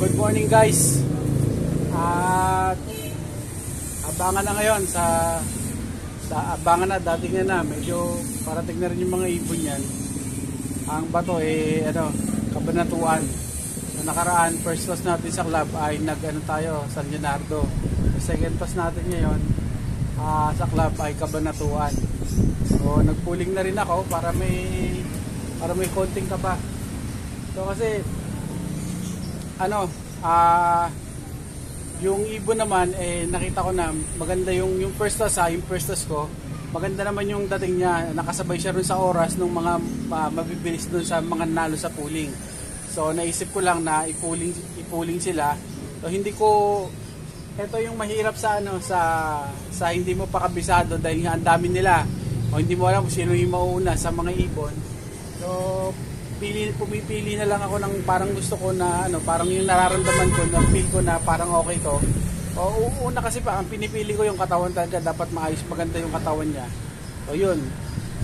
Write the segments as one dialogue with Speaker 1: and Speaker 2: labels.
Speaker 1: Good morning guys. At abangan na ngayon sa abangan na dating na medyo parating na rin yung mga ibon yan. Ang bato Kabanatuan. Sa nakaraan first toss natin sa club ay tayo San Leonardo. Second toss natin ngayon sa club ay Kabanatuan. So nagpuling na rin ako para may konting kaba. So kasi yung ibon naman nakita ko na maganda yung first toss yung first toss ko. Maganda naman yung dating niya, nakasabay siya rin sa oras ng mga mabibilis dun sa mga nalo sa pooling. So naisip ko lang na ipuling sila. So hindi ko ito yung mahirap sa sa hindi mo pa kabisado dahil nga ang dami nila. O hindi mo alam kung sino yung mauuna sa mga ibon. So pumipili na lang ako ng parang gusto ko na parang yung nararamdaman ko na feel ko na parang okay to. O una kasi ang pinipili ko yung katawan talaga, dapat maayos maganda yung katawan niya. So yun.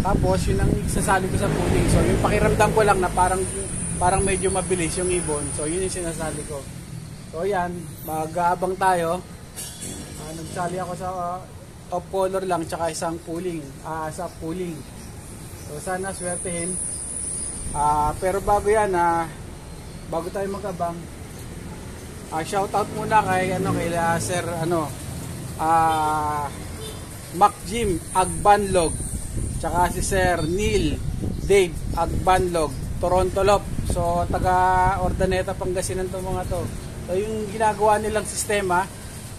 Speaker 1: Tapos yun ang isasali ko sa pooling. So yung pakiramdam ko lang na parang medyo mabilis yung ibon. So yun yung sinasali ko. So yan, mag-aabang tayo. Nagsali ako sa off color lang tsaka isang pooling, sa pooling. So sana swertehin. Pero bago yan, bago tayo mag-abang, shoutout muna kay Sir Mac Jim Agbanlog, tsaka si Sir Neil Dave Agbanlog, Toronto Lop. So taga Ordaneta, Pangasinan to mga to. So yung ginagawa nilang sistema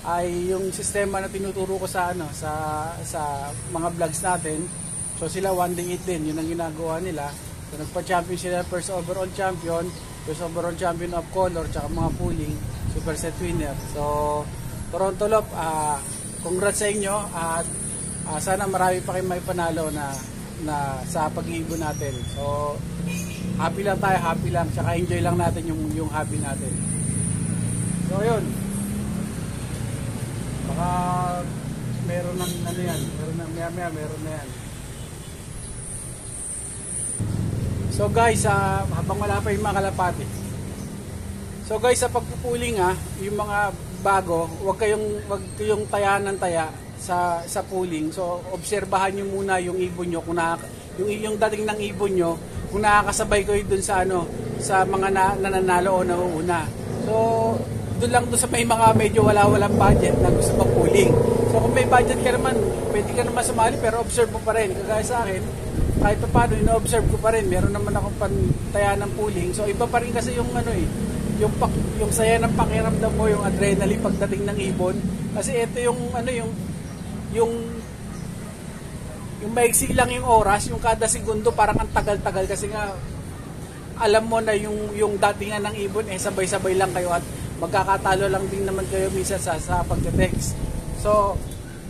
Speaker 1: ay yung sistema na tinuturo ko sa mga vlogs natin. So sila 1-day 8 din, yun ang ginagawa nila. So nagpa-champion sila, first overall champion of color, tsaka mga pooling, super set winner. So Toronto Lop, congrats sa inyo at sana marami pa kayong may panalo na sa pag-iibon natin. So happy lang tayo, tsaka enjoy lang natin yung hobby natin. So yun, baka meron ng meron na yan. So guys, habang wala pa yung mga kalapati. So guys, sa pagpupuling yung mga bago, wag kayong tayahan ng taya sa pooling. So obserbahan niyo muna yung ibon niyo kung yung dating ng ibon niyo kung nakakasabay kayo dun sa mga nananalo o nauuna. So doon sa may mga medyo walang budget na gusto mag-pooling. So kung may budget ka naman, pwede ka naman sumali pero observe mo pa rin. Kagaya sa akin, kahit pa paano, ino-observe ko pa rin. Meron naman akong pantaya ng pooling. So iba pa rin kasi yung yung saya ng pakiramdam mo, yung adrenaline pagdating ng ibon. Kasi ito yung maiksi lang yung oras, yung kada segundo parang ang tagal-tagal kasi nga alam mo na yung datingan ng ibon sabay-sabay lang kayo at magkakatalo lang din naman kayo minsan sa pagte-text. So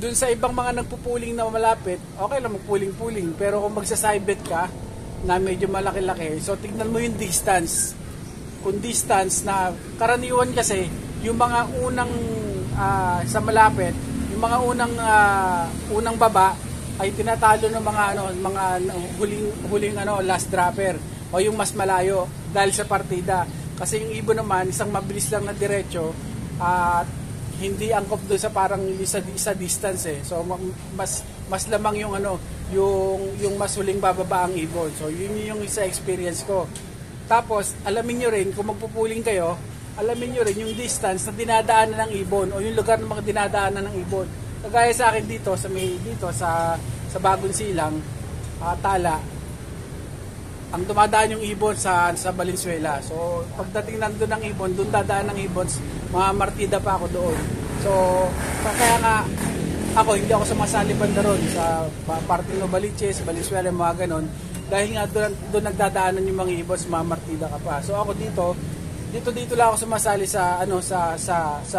Speaker 1: dun sa ibang mga nagpupuling na malapit, okay lang magpuling-puling. Pero kung magsasibet ka na medyo malaki-laki, so tignan mo yung distance. Kung distance na karaniwan kasi, yung mga unang sa malapit, yung mga unang baba ay tinatalo ng mga huling last dropper o yung mas malayo dahil sa partida. Kasi yung ibon naman, isang mabilis lang na diretso at hindi angkop doon sa parang isa distance So mas lamang yung yung mas huling bababa ang ibon. So yun yung isa experience ko. Tapos alamin niyo rin kung magpupuling kayo, alamin niyo rin yung distance na dinadaanan ng ibon o yung lugar ng mga dinadaanan ng ibon. Kagaya sa akin dito sa Bagong Silang, Tala, ang dumadaan yung ibon sa Valenzuela. So pagdating nandun ng ibon, doon dadaan ng ibon, mga martida pa ako doon. So kaya nga ako hindi ako sumasali banda ron sa parting Novaliches, Valenzuela, mga ganon. Dahil nga doon nagdadaanan yung mga ibon, mga martida ka pa. So ako dito lang ako sumasali sa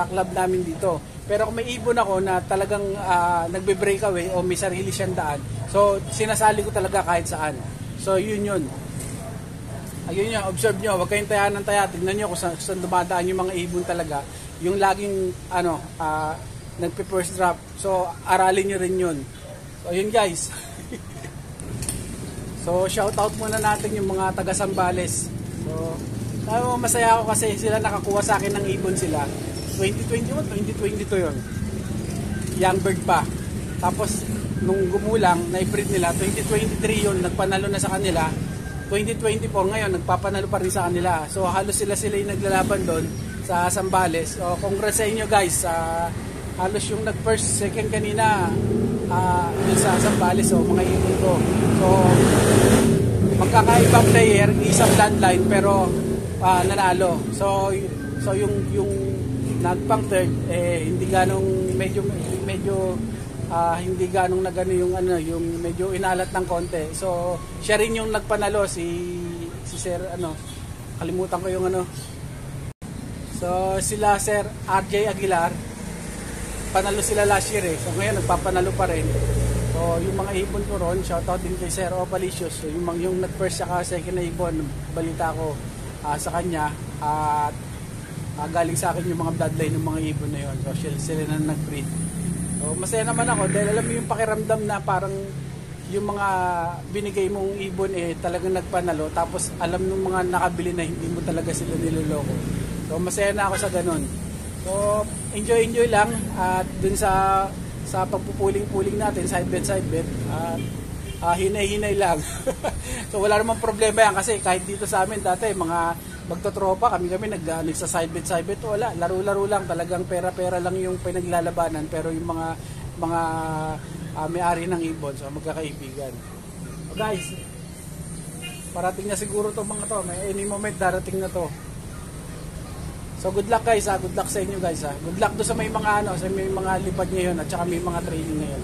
Speaker 1: club namin dito. Pero kung may ibon ako na talagang nagbe-breakaway o may sarili siyang daan, so sinasali ko talaga kahit saan. So yun. Ayun yun, observe nyo, huwag kayong taya ng taya. Tignan nyo kung saan dumadaan yung mga ibon talaga. Yung laging nagpe-first drop. So aralin nyo rin yun. So yun guys. So shoutout muna natin yung mga taga Sambales. So Masaya ako kasi sila nakakuha sa akin ng ibon sila. 2021, 2022 yun. Young bird pa. Tapos, nung gumulang, na-breed nila, 2023 yun, nagpanalo na sa kanila. 2024 ngayon, nagpapanalo pa rin sa kanila. So, halos sila yung naglalaban doon sa Zambales. So, congrats sa inyo guys. Halos yung nag-first, second kanina, dun sa Zambales. So, mga ibon ko. So, magkakaibang player, isang bloodline, pero nanalo. So yung nagpang third hindi ganong medyo hindi ganong nagano yung yung medyo inalat ng konti. So siya rin yung nagpanalo si Sir kalimutan ko yung So sila Sir RJ Aguilar panalo sila last year So ngayon nagpapanalo pa rin. So yung mga ibon ko ron, shoutout din kay Sir Opalicious. So yung nag-first saka second na ibon, balita ko sa kanya at galing sa akin yung mga bloodline ng mga ibon na yun. So sila na nag-breed. So masaya naman ako dahil alam mo yung pakiramdam na parang yung mga binigay mong ibon talagang nagpanalo, tapos alam ng mga nakabili na hindi mo talaga sila niloloko. So masaya na ako sa ganun. So enjoy lang at dun sa pagpupuling-puling natin, side bet hinay-hinay lang. So wala namang problema yan kasi kahit dito sa amin dati mga magtotropa kami sa side bet wala, laro-laro lang, talagang pera-pera lang yung pinaglalabanan, pero yung mga may-ari ng ibon, so magkakaibigan. So guys, parating na siguro to mga to, may any moment darating na to. So good luck guys, good luck sa inyo guys. Good luck do sa may mga sa may mga lipad ngayon at saka may mga training ngayon.